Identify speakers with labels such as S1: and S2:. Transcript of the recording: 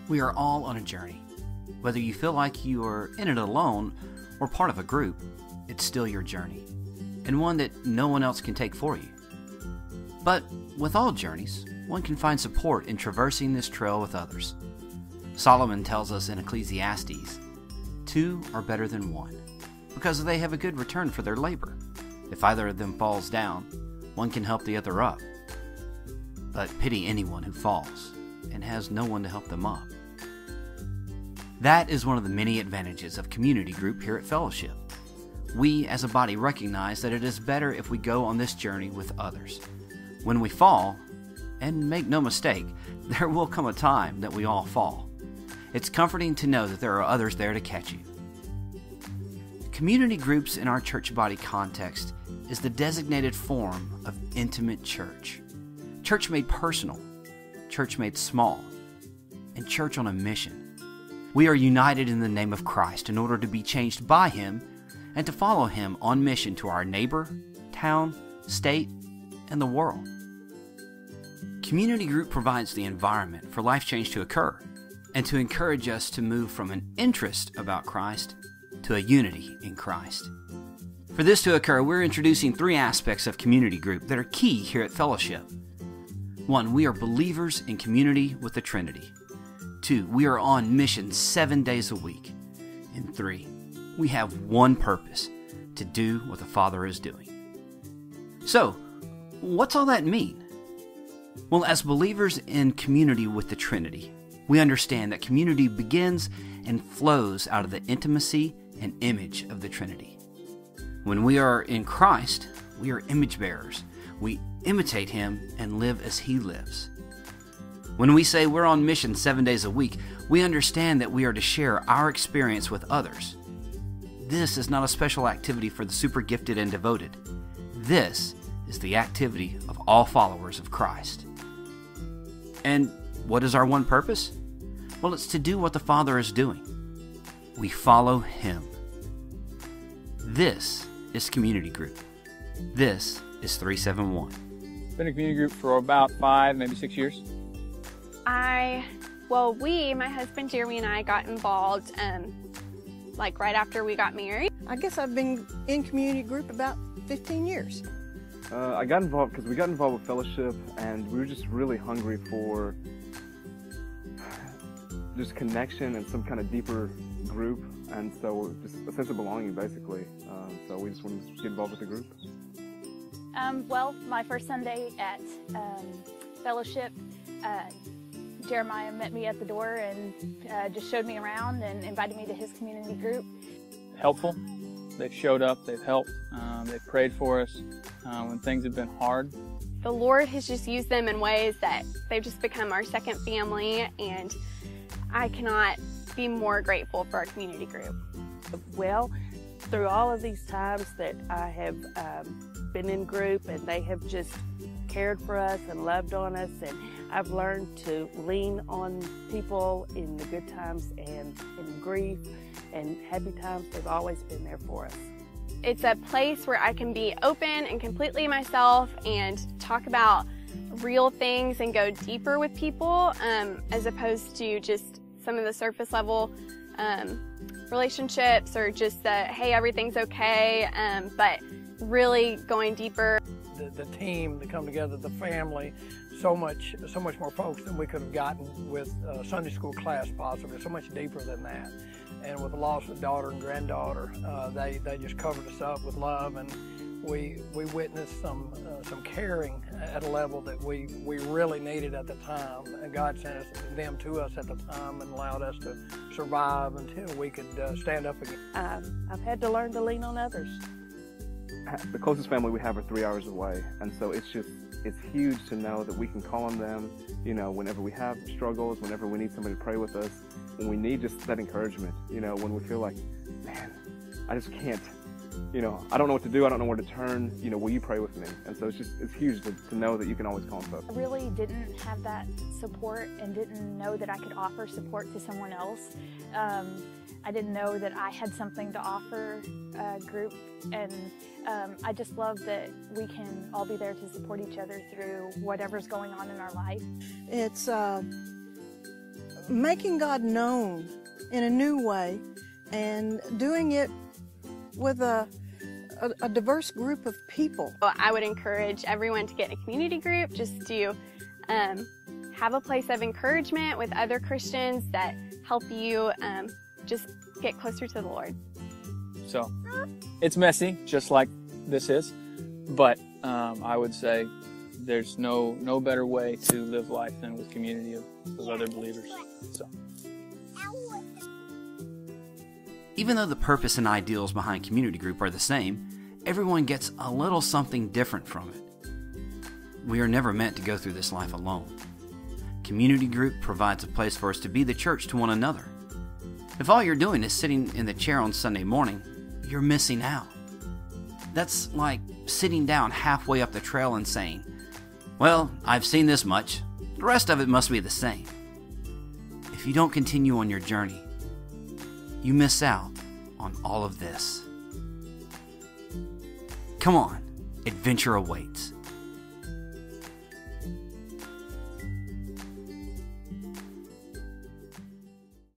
S1: We are all on a journey. Whether you feel like you are in it alone or part of a group, it's still your journey, and one that no one else can take for you. But with all journeys, one can find support in traversing this trail with others. Solomon tells us in Ecclesiastes, 2 are better than 1, because they have a good return for their labor. If either of them falls down, one can help the other up. But pity anyone who falls and has no one to help them up. That is one of the many advantages of community group here at Fellowship. We as a body recognize that it is better if we go on this journey with others. When we fall, and make no mistake, there will come a time that we all fall. It's comforting to know that there are others there to catch you. Community groups in our church body context is the designated form of intimate church. Church made personal, church made small, and church on a mission. We are united in the name of Christ in order to be changed by Him and to follow Him on mission to our neighbor, town, state, and the world. Community group provides the environment for life change to occur and to encourage us to move from an interest about Christ to a unity in Christ. For this to occur, we're introducing 3 aspects of community group that are key here at Fellowship. 1, we are believers in community with the Trinity. 2, we are on mission 7 days a week. And 3, we have one purpose, to do what the Father is doing. So, what's all that mean? Well, as believers in community with the Trinity, we understand that community begins and flows out of the intimacy and image of the Trinity. When we are in Christ, we are image bearers. We imitate Him and live as He lives. When we say we're on mission 7 days a week, we understand that we are to share our experience with others. This is not a special activity for the super gifted and devoted. This is the activity of all followers of Christ. And what is our one purpose? Well, it's to do what the Father is doing. We follow Him. This is community group. This is 371.
S2: Been in a community group for about 5, maybe 6 years.
S3: My husband Jeremy and I got involved like right after we got married.
S4: I guess I've been in community group about 15 years.
S5: I got involved because we got involved with Fellowship, and we were just really hungry for just connection and some kind of deeper group, and so just a sense of belonging, basically. So we just wanted to get involved with the group.
S6: My first Sunday at Fellowship, Jeremiah met me at the door and just showed me around and invited me to his community group.
S2: Helpful. They've showed up, they've helped, they've prayed for us when things have been hard.
S3: The Lord has just used them in ways that they've just become our second family, and I cannot be more grateful for our community group.
S7: Well, through all of these times that I have been in group, and they have just cared for us and loved on us, and I've learned to lean on people in the good times and in grief and happy times. They've always been there for us.
S3: It's a place where I can be open and completely myself and talk about real things and go deeper with people, as opposed to just some of the surface level relationships, or just that, hey, everything's okay, but really going deeper.
S8: The team, to come together, the family, so much more folks than we could have gotten with a Sunday school class, possibly, so much deeper than that. And with the loss of daughter and granddaughter, they just covered us up with love, and we witnessed some caring at a level that we really needed at the time. And God sent them to us at the time and allowed us to survive until we could stand up again.
S7: I've had to learn to lean on others.
S5: The closest family we have are 3 hours away, and so it's huge to know that we can call on them, whenever we have struggles, whenever we need somebody to pray with us, when we need just that encouragement, when we feel like, man, I just can't, I don't know what to do, I don't know where to turn, will you pray with me? And so it's huge to know that you can always call on folks.
S6: I really didn't have that support and didn't know that I could offer support to someone else. I didn't know that I had something to offer a group, and I just love that we can all be there to support each other through whatever's going on in our life.
S4: It's making God known in a new way and doing it with a diverse group of people.
S3: I would encourage everyone to get in a community group just to have a place of encouragement with other Christians that help you just get closer to the Lord.
S2: So it's messy, just like this is, but I would say there's no better way to live life than with community of other believers. So.
S1: Even though the purpose and ideals behind community group are the same, everyone gets a little something different from it. We are never meant to go through this life alone. Community group provides a place for us to be the church to one another. If all you're doing is sitting in the chair on Sunday morning, you're missing out. That's like sitting down halfway up the trail and saying, "Well, I've seen this much. The rest of it must be the same." If you don't continue on your journey, you miss out on all of this. Come on, adventure awaits.